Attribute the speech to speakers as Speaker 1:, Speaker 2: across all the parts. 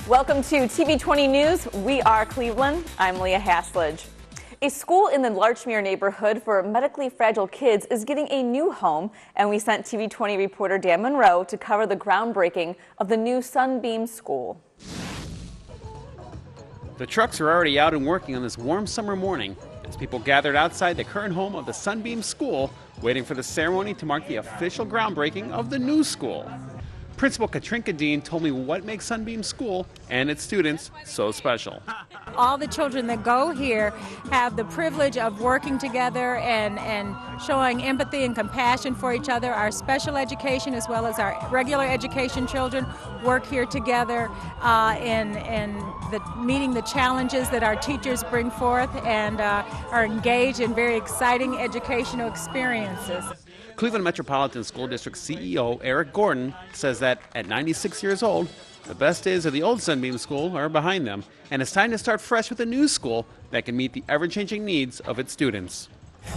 Speaker 1: Welcome to TV20 News. We are Cleveland. I'm Leah Haslage. A school in the Larchmere neighborhood for medically fragile kids is getting a new home, and we sent TV20 reporter Dan Monroe to cover the groundbreaking of the new Sunbeam School.
Speaker 2: The trucks are already out and working on this warm summer morning as people gathered outside the current home of the Sunbeam School, waiting for the ceremony to mark the official groundbreaking of the new school. Principal Katrinka Dean told me what makes Sunbeam School and its students so special.
Speaker 3: All the children that go here have the privilege of working together and showing empathy and compassion for each other. Our special education as well as our regular education children work here together in meeting the challenges that our teachers bring forth and are engaged in very exciting educational experiences.
Speaker 2: Cleveland Metropolitan School District CEO Eric Gordon says that at 96 years old, the best days of the old Sunbeam School are behind them, and it's time to start fresh with a new school that can meet the ever-changing needs of its students.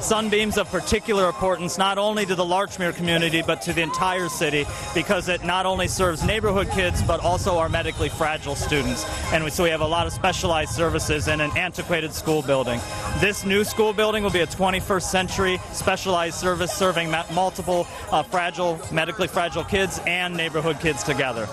Speaker 4: Sunbeam's of particular importance not only to the Larchmere community but to the entire city because it not only serves neighborhood kids but also our medically fragile students. And so we have a lot of specialized services in an antiquated school building. This new school building will be a 21st century specialized service serving multiple medically fragile kids and neighborhood kids together.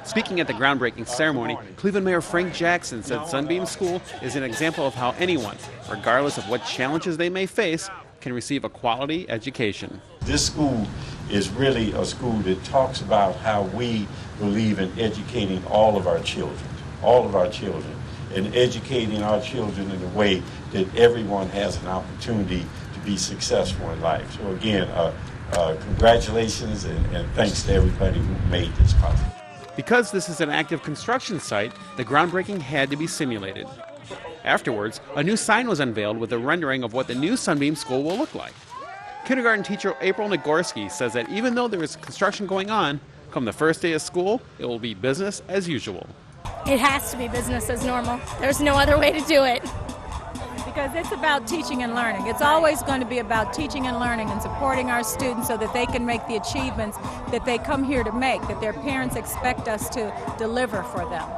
Speaker 2: Speaking at the groundbreaking ceremony, Cleveland Mayor Frank Jackson said Sunbeam School is an example of how anyone, regardless of what challenges they may face, can receive a quality education.
Speaker 5: This school is really a school that talks about how we believe in educating all of our children, and educating our children in a way that everyone has an opportunity to be successful in life. So again, congratulations and thanks to everybody who made this possible.
Speaker 2: Because this is an active construction site, the groundbreaking had to be simulated. Afterwards, a new sign was unveiled with a rendering of what the new Sunbeam School will look like. Kindergarten teacher April Nagorski says that even though there is construction going on, come the first day of school, it will be business as usual.
Speaker 6: It has to be business as normal. There's no other way to do it.
Speaker 3: Because it's about teaching and learning. It's always going to be about teaching and learning and supporting our students so that they can make the achievements that they come here to make, that their parents expect us to deliver for them.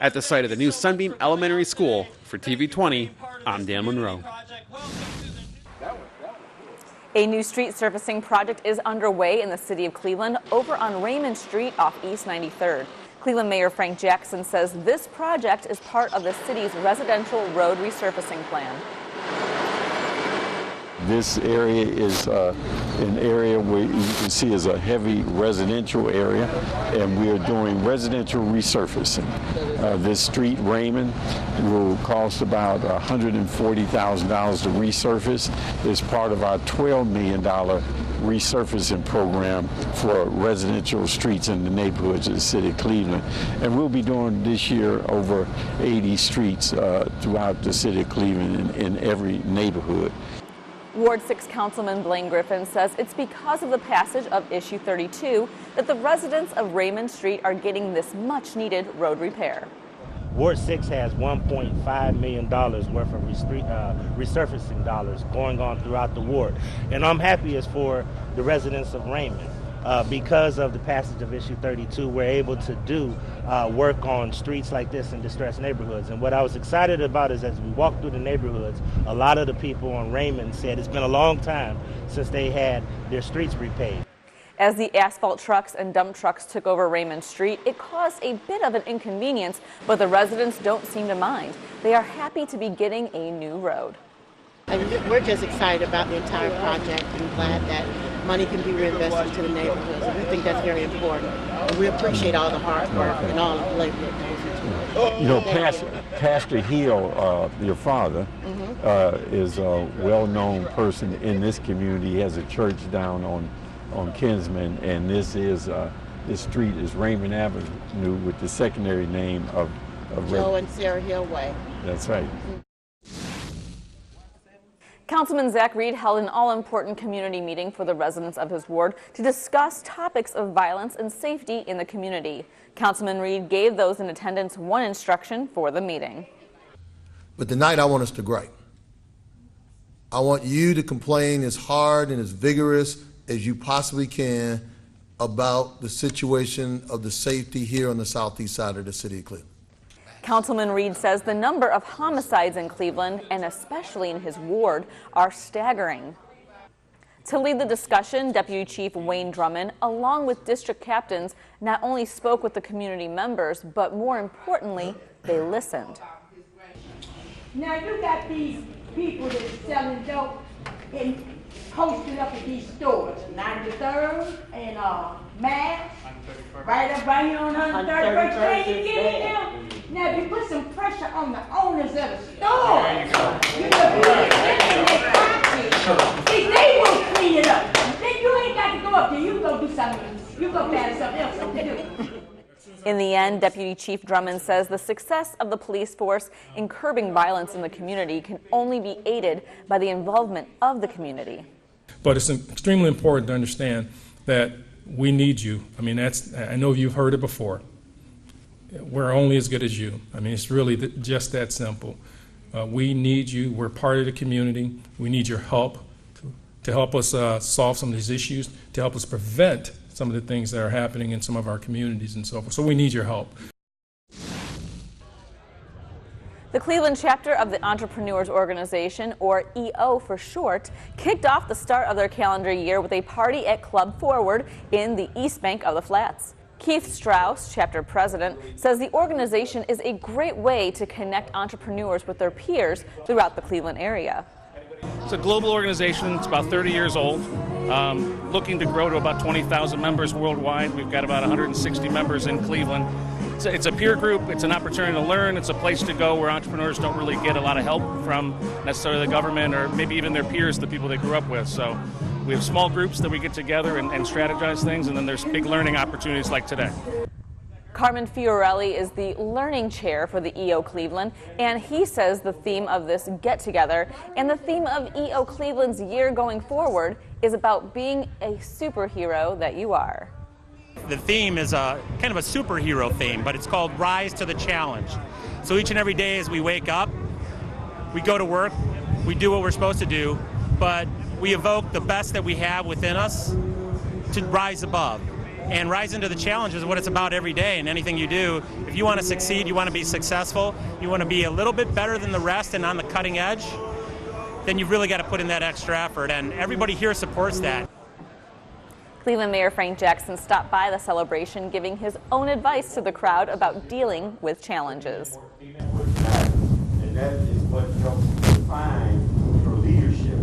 Speaker 2: At the site of the new Sunbeam Elementary School, for TV20, I'm Dan Monroe.
Speaker 1: A new street surfacing project is underway in the city of Cleveland over on Raymond Street off East 93rd. Cleveland Mayor Frank Jackson says this project is part of the city's residential road resurfacing plan.
Speaker 7: This area is an area where you can see is a heavy residential area, and we are doing residential resurfacing. This street, Raymond, will cost about $140,000 to resurface. It's part of our $12 million resurfacing program for residential streets in the neighborhoods of the city of Cleveland. And we'll be doing this year over 80 streets throughout the city of Cleveland in every neighborhood.
Speaker 1: Ward 6 Councilman Blaine Griffin says it's because of the passage of Issue 32 that the residents of Raymond Street are getting this much-needed road repair.
Speaker 8: Ward 6 has $1.5 million worth of resurfacing dollars going on throughout the ward. And I'm happy as for the residents of Raymond. Because of the passage of Issue 32, we're able to do work on streets like this in distressed neighborhoods. And what I was excited about is as we walked through the neighborhoods, a lot of the people on Raymond said it's been a long time since they had their streets repaved.
Speaker 1: As the asphalt trucks and dump trucks took over Raymond Street, it caused a bit of an inconvenience, but the residents don't seem to mind. They are happy to be getting a new road.
Speaker 9: We're just excited about the entire project and glad that money can be reinvested into the neighborhoods. And we think that's very important. And we appreciate all the hard work and all of the labor that goes into it.
Speaker 7: You know, Pastor Hill, your father, is a well-known person in this community. He has a church down on Kinsman, and this street is Raymond Avenue with the secondary name of
Speaker 9: Joe and Sarah Hill Way.
Speaker 7: That's right.
Speaker 1: Councilman Zach Reed held an all-important community meeting for the residents of his ward to discuss topics of violence and safety in the community. Councilman Reed gave those in attendance one instruction for the meeting.
Speaker 10: But tonight I want us to gripe. I want you to complain as hard and as vigorous as you possibly can about the situation of the safety here on the southeast side of the city of Cleveland.
Speaker 1: Councilman Reed says the number of homicides in Cleveland, and especially in his ward, are staggering. To lead the discussion, Deputy Chief Wayne Drummond, along with district captains, not only spoke with the community members, but more importantly, they listened.
Speaker 11: Now you got these people that's selling dope and posted up at these stores, 93rd and Mass, right up right here on 131st. Can you get in there? Now if you put some pressure on the owners of the store, you can put it in their pocket. See, they will clean it up. Then you ain't got to go up there. You go do something. You go find something else to do.
Speaker 1: In the end, Deputy Chief Drummond says the success of the police force in curbing violence in the community can only be aided by the involvement of the community.
Speaker 12: But it's extremely important to understand that we need you. I mean, I know you've heard it before. We're only as good as you. I mean, it's really just that simple. We need you. We're part of the community. We need your help to help us solve some of these issues, to help us prevent some of the things that are happening in some of our communities and so forth. So we need your help.
Speaker 1: The Cleveland chapter of the Entrepreneurs Organization, or EO for short, kicked off the start of their calendar year with a party at Club Forward in the East Bank of the Flats. Keith Strauss, chapter president, says the organization is a great way to connect entrepreneurs with their peers throughout the Cleveland area.
Speaker 13: It's a global organization. It's about 30 years old, looking to grow to about 20,000 members worldwide. We've got about 160 members in Cleveland. It's a peer group. It's an opportunity to learn. It's a place to go where entrepreneurs don't really get a lot of help from necessarily the government or maybe even their peers, the people they grew up with. So we have small groups that we get together and strategize things, and then there's big learning opportunities like today.
Speaker 1: Carmen Fiorelli is the learning chair for the EO Cleveland, and he says the theme of this get-together and the theme of EO Cleveland's year going forward is about being a superhero that you are.
Speaker 14: The theme is a kind of a superhero theme, but it's called Rise to the Challenge. So each and every day as we wake up, we go to work, we do what we're supposed to do, but we evoke the best that we have within us to rise above. And rise into the challenge is what it's about every day. And anything you do, if you want to succeed, you want to be successful, you want to be a little bit better than the rest and on the cutting edge, then you've really got to put in that extra effort. And everybody here supports that.
Speaker 1: Cleveland Mayor Frank Jackson stopped by the celebration, giving his own advice to the crowd about dealing with challenges.
Speaker 5: And that is what helps define your leadership,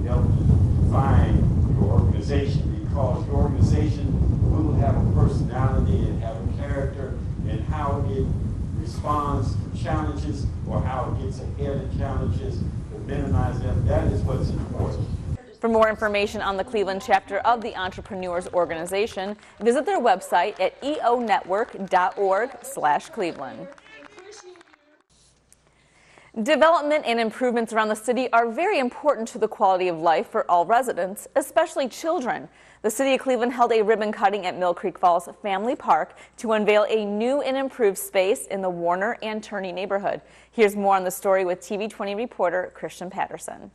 Speaker 5: helps define your organization, because your organization will have a personality and have a character, and how it responds to challenges or how it gets ahead of challenges to minimize them. That is what's important.
Speaker 1: For more information on the Cleveland chapter of the Entrepreneurs Organization, visit their website at eonetwork.org/Cleveland. Development and improvements around the city are very important to the quality of life for all residents, especially children. The City of Cleveland held a ribbon cutting at Mill Creek Falls Family Park to unveil a new and improved space in the Warner and Turney neighborhood. Here's more on the story with TV20 reporter Christian Patterson.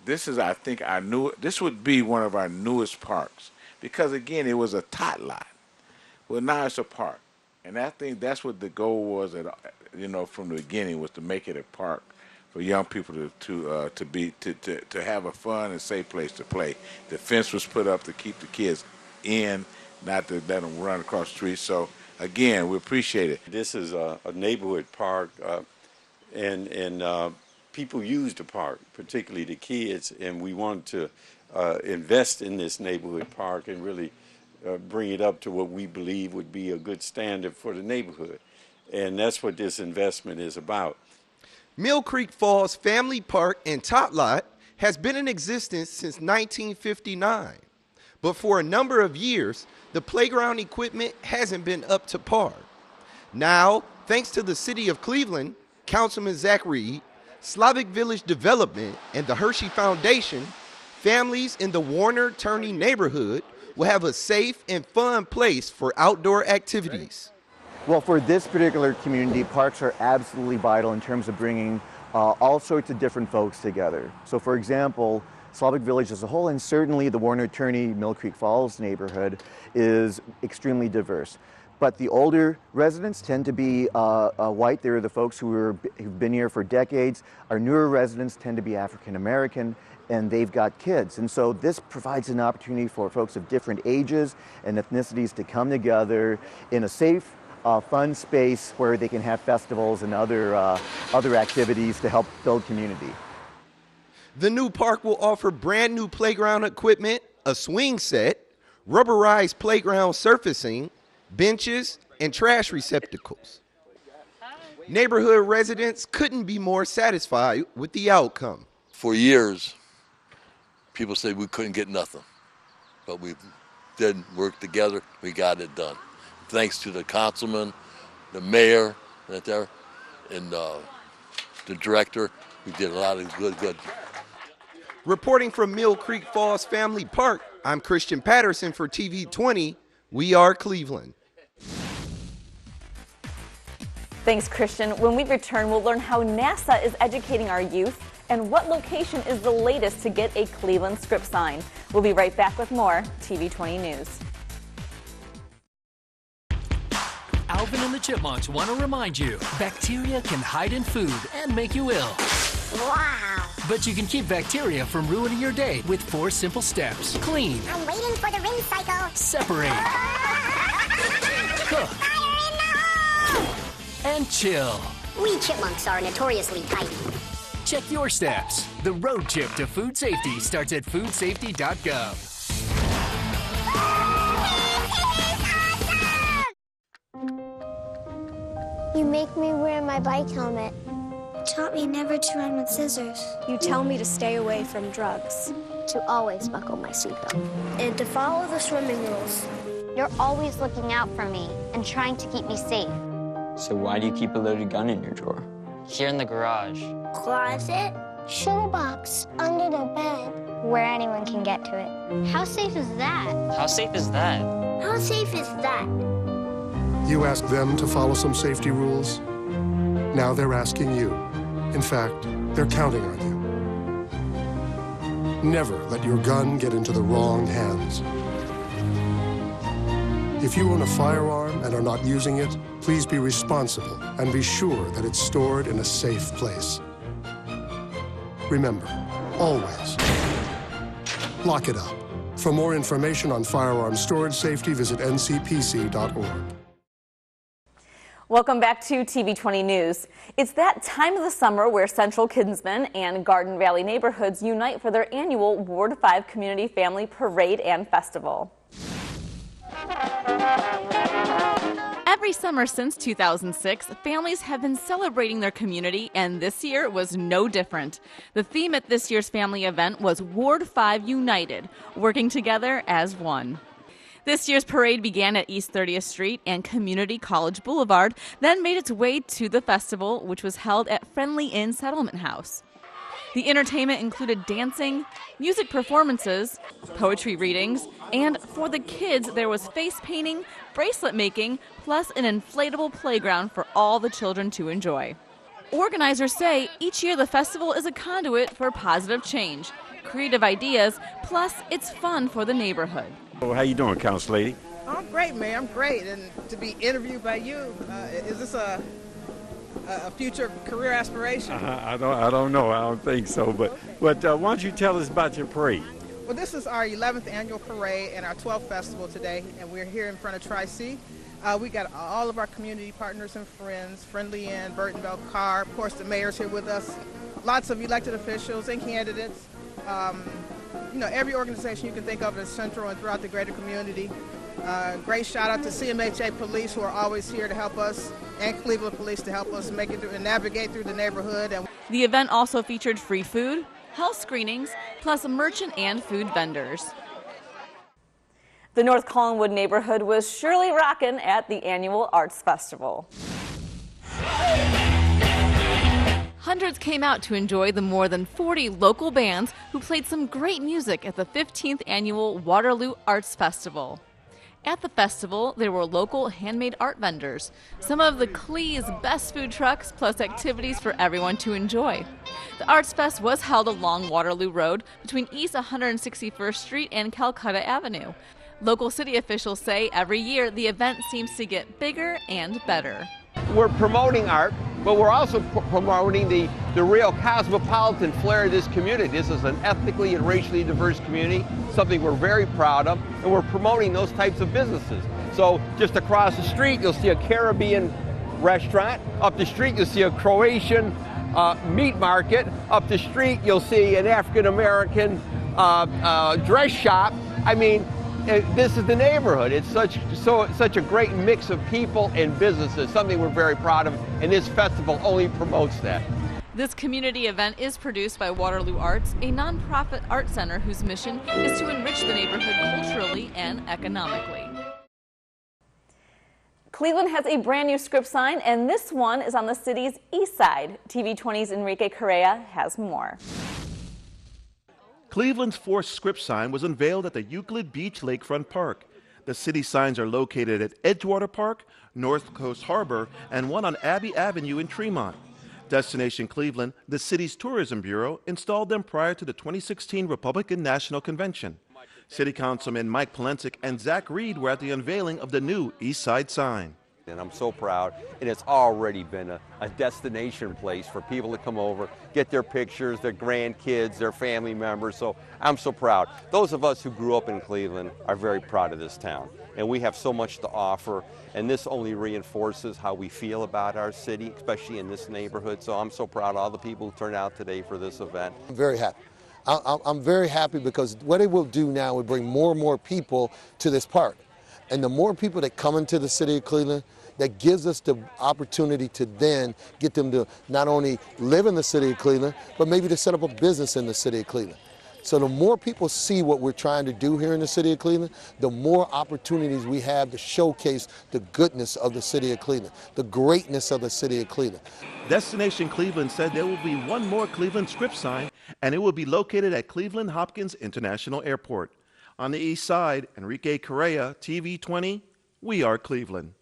Speaker 15: This is, I think, this would be one of our newest parks, because again, it was a tot lot. Well, now it's a park, and I think that's what the goal was, from the beginning, was to make it a park for young people to have a fun and safe place to play. The fence was put up to keep the kids in, not to let them run across the street. So again, we appreciate it.
Speaker 16: This is a neighborhood park, and people use the park, particularly the kids, and we want to invest in this neighborhood park and really bring it up to what we believe would be a good standard for the neighborhood. And that's what this investment is about.
Speaker 17: Mill Creek Falls Family Park and Tot Lot has been in existence since 1959. But for a number of years, the playground equipment hasn't been up to par. Now, thanks to the City of Cleveland, Councilman Zach Reed, Slavic Village Development, and the Hershey Foundation, families in the Warner Turney neighborhood will have a safe and fun place for outdoor activities.
Speaker 18: Well, for this particular community, parks are absolutely vital in terms of bringing all sorts of different folks together. So for example, Slavic Village as a whole, and certainly the Warner Turney Mill Creek Falls neighborhood, is extremely diverse. But the older residents tend to be white. They're the folks who've been here for decades. Our newer residents tend to be African American, and they've got kids. And so this provides an opportunity for folks of different ages and ethnicities to come together in a safe, fun space where they can have festivals and other activities to help build community.
Speaker 17: The new park will offer brand new playground equipment, a swing set, rubberized playground surfacing, benches, and trash receptacles. Neighborhood residents couldn't be more satisfied with the outcome.
Speaker 19: For years, people said we couldn't get nothing, but we did work together. We got it done. Thanks to the councilman, the mayor, and the director, we did a lot of good.
Speaker 17: Reporting from Mill Creek Falls Family Park, I'm Christian Patterson for TV20. We are Cleveland.
Speaker 1: Thanks, Christian. When we return, we'll learn how NASA is educating our youth and what location is the latest to get a Cleveland script sign. We'll be right back with more TV20 News.
Speaker 20: Alvin and the Chipmunks want to remind you, bacteria can hide in food and make you ill.
Speaker 21: Wow.
Speaker 20: But you can keep bacteria from ruining your day with 4 simple steps. Clean.
Speaker 21: I'm waiting for the rinse cycle.
Speaker 20: Separate. Cook.
Speaker 21: Fire in the hole!
Speaker 20: And chill.
Speaker 21: We chipmunks are notoriously tidy.
Speaker 20: Check your steps. The road trip to food safety starts at foodsafety.gov.
Speaker 21: You make me wear my bike helmet. Taught me never to run with scissors.
Speaker 22: You tell me to stay away from drugs.
Speaker 21: To always buckle my seatbelt. And to follow the swimming rules. You're always looking out for me and trying to keep me safe.
Speaker 23: So why do you keep a loaded gun in your drawer?
Speaker 24: Here in the garage.
Speaker 21: Closet. Shoebox. Under the bed. Where anyone can get to it. How safe is that?
Speaker 24: How safe is that?
Speaker 21: How safe is that?
Speaker 25: You asked them to follow some safety rules. Now they're asking you. In fact, they're counting on you. Never let your gun get into the wrong hands. If you own a firearm and are not using it, please be responsible and be sure that it's stored in a safe place. Remember, always lock it up. For more information on firearm storage safety, visit ncpc.org.
Speaker 1: Welcome back to TV20 News. It's that time of the summer where Central Kinsman and Garden Valley neighborhoods unite for their annual Ward 5 Community Family Parade and Festival. Every summer since 2006, families have been celebrating their community, and this year was no different. The theme at this year's family event was Ward 5 United, working together as one. This year's parade began at East 30th Street and Community College Boulevard, then made its way to the festival, which was held at Friendly Inn Settlement House. The entertainment included dancing, music performances, poetry readings, and for the kids there was face painting, bracelet making, plus an inflatable playground for all the children to enjoy. Organizers say each year the festival is a conduit for positive change, creative ideas, plus it's fun for the neighborhood.
Speaker 26: Well, how you doing, Council Lady?
Speaker 27: I'm great, man. I'm great. And to be interviewed by you, is this a future career aspiration?
Speaker 26: I don't know. I don't think so. But why don't you tell us about your parade?
Speaker 27: Well, this is our 11th annual parade and our 12th festival today, and we're here in front of Tri-C. We got all of our community partners and friends, Friendly Inn, Burtonville Car, of course the mayor's here with us, lots of elected officials and candidates. You know, every organization you can think of in Central and throughout the greater community. Great shout out to CMHA Police, who are always here to help us, and Cleveland Police to help us make it through and navigate through the neighborhood. And
Speaker 1: the event also featured free food, health screenings, plus merchant and food vendors. The North Collinwood neighborhood was surely rockin' at the annual Arts Festival. Hundreds came out to enjoy the more than 40 local bands who played some great music at the 15th annual Waterloo Arts Festival. At the festival, there were local handmade art vendors, some of the Clee's best food trucks, plus activities for everyone to enjoy. The Arts Fest was held along Waterloo Road between East 161st Street and Calcutta Avenue.
Speaker 2: Local city officials say every year the event seems to get bigger and better.
Speaker 3: We're promoting art, but we're also promoting the real cosmopolitan flair of this community. This is an ethnically and racially diverse community, something we're very proud of, and we're promoting those types of businesses. So just across the street, you'll see a Caribbean restaurant. Up the street, you'll see a Croatian meat market. Up the street, you'll see an African-American dress shop. I mean, this is the neighborhood. It's such a great mix of people and businesses, something we're very proud of, and this festival only promotes that.
Speaker 2: This community event is produced by Waterloo Arts, a nonprofit art center whose mission is to enrich the neighborhood culturally and economically.
Speaker 1: Cleveland has a brand new script sign, and this one is on the city's east side. TV20's Enrique Correa has more.
Speaker 4: Cleveland's fourth script sign was unveiled at the Euclid Beach Lakefront Park. The city signs are located at Edgewater Park, North Coast Harbor, and one on Abbey Avenue in Tremont. Destination Cleveland, the city's tourism bureau, installed them prior to the 2016 Republican National Convention. City Councilman Mike Polensek and Zach Reed were at the unveiling of the new East Side sign.
Speaker 6: And I'm so proud, and it's already been a destination place for people to come over, get their pictures, their grandkids, their family members, so I'm so proud. Those of us who grew up in Cleveland are very proud of this town, and we have so much to offer, and this only reinforces how we feel about our city, especially in this neighborhood, so I'm so proud of all the people who turned out today for this event.
Speaker 10: I'm very happy. I'm very happy because what it will do now will bring more and more people to this park. And the more people that come into the city of Cleveland, that gives us the opportunity to then get them to not only live in the city of Cleveland, but maybe to set up a business in the city of Cleveland. So the more people see what we're trying to do here in the city of Cleveland, the more opportunities we have to showcase the goodness of the city of Cleveland, the greatness of the city of Cleveland.
Speaker 4: Destination Cleveland said there will be one more Cleveland script sign, and it will be located at Cleveland Hopkins International Airport. On the east side, Enrique Correa, TV20, we are Cleveland.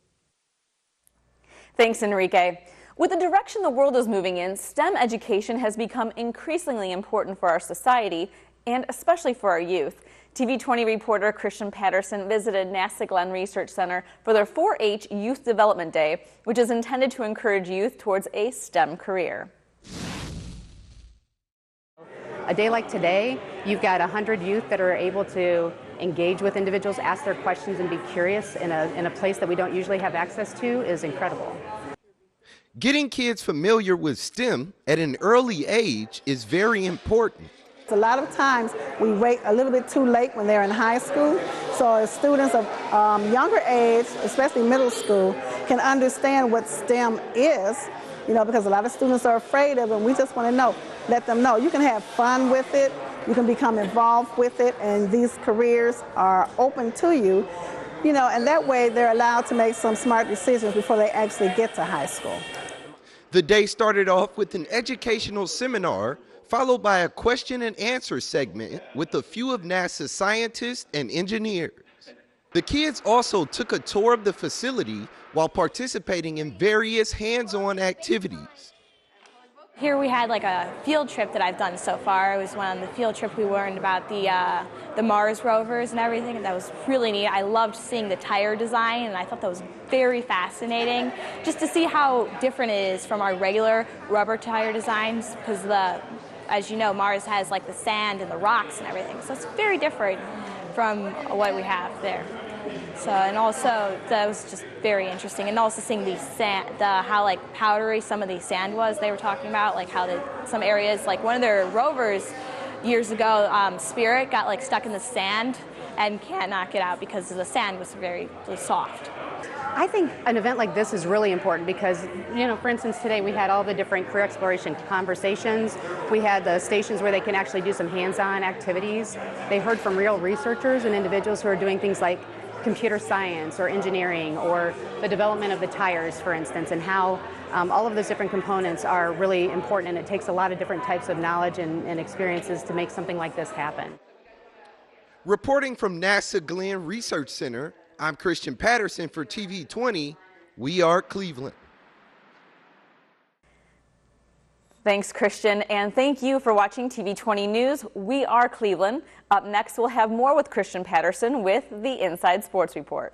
Speaker 1: Thanks, Enrique. With the direction the world is moving in, STEM education has become increasingly important for our society and especially for our youth. TV20 reporter Christian Patterson visited NASA Glenn Research Center for their 4-H Youth Development Day, which is intended to encourage youth towards a STEM career.
Speaker 7: A day like today, you've got 100 youth that are able to engage with individuals, ask their questions, and be curious in a place that we don't usually have access to is incredible.
Speaker 17: Getting kids familiar with STEM at an early age is very important.
Speaker 8: A lot of times we wait a little bit too late when they're in high school, so as students of younger age, especially middle school, can understand what STEM is, because a lot of students are afraid of it, and we just want to let them know you can have fun with it, you can become involved with it, and these careers are open to you, and that way they're allowed to make some smart decisions before they actually get to high school.
Speaker 17: The day started off with an educational seminar, followed by a question and answer segment with a few of NASA's scientists and engineers. The kids also took a tour of the facility while participating in various hands-on activities.
Speaker 22: Here we had like a field trip that I've done so far. It was on the field trip we learned about the Mars rovers and everything, and that was really neat. I loved seeing the tire design, and I thought that was very fascinating, just to see how different it is from our regular rubber tire designs, because as you know, Mars has like the sand and the rocks and everything, so it's very different from what we have there. So, and also that was just very interesting, and also seeing the sand, how like powdery some of the sand was. They were talking about like how some areas, like one of their rovers years ago, Spirit, got like stuck in the sand and can't knock it out because the sand was very soft.
Speaker 7: I think an event like this is really important because, for instance, today we had all the different career exploration conversations. We had the stations where they can actually do some hands-on activities. They heard from real researchers and individuals who are doing things like computer science or engineering or the development of the tires, for instance, and how all of those different components are really important, and it takes a lot of different types of knowledge and experiences to make something like this happen.
Speaker 17: Reporting from NASA Glenn Research Center, I'm Christian Patterson for TV20. We are Cleveland.
Speaker 1: Thanks, Christian, and thank you for watching TV20 News. We are Cleveland. Up next, we'll have more with Christian Patterson with the Inside Sports Report.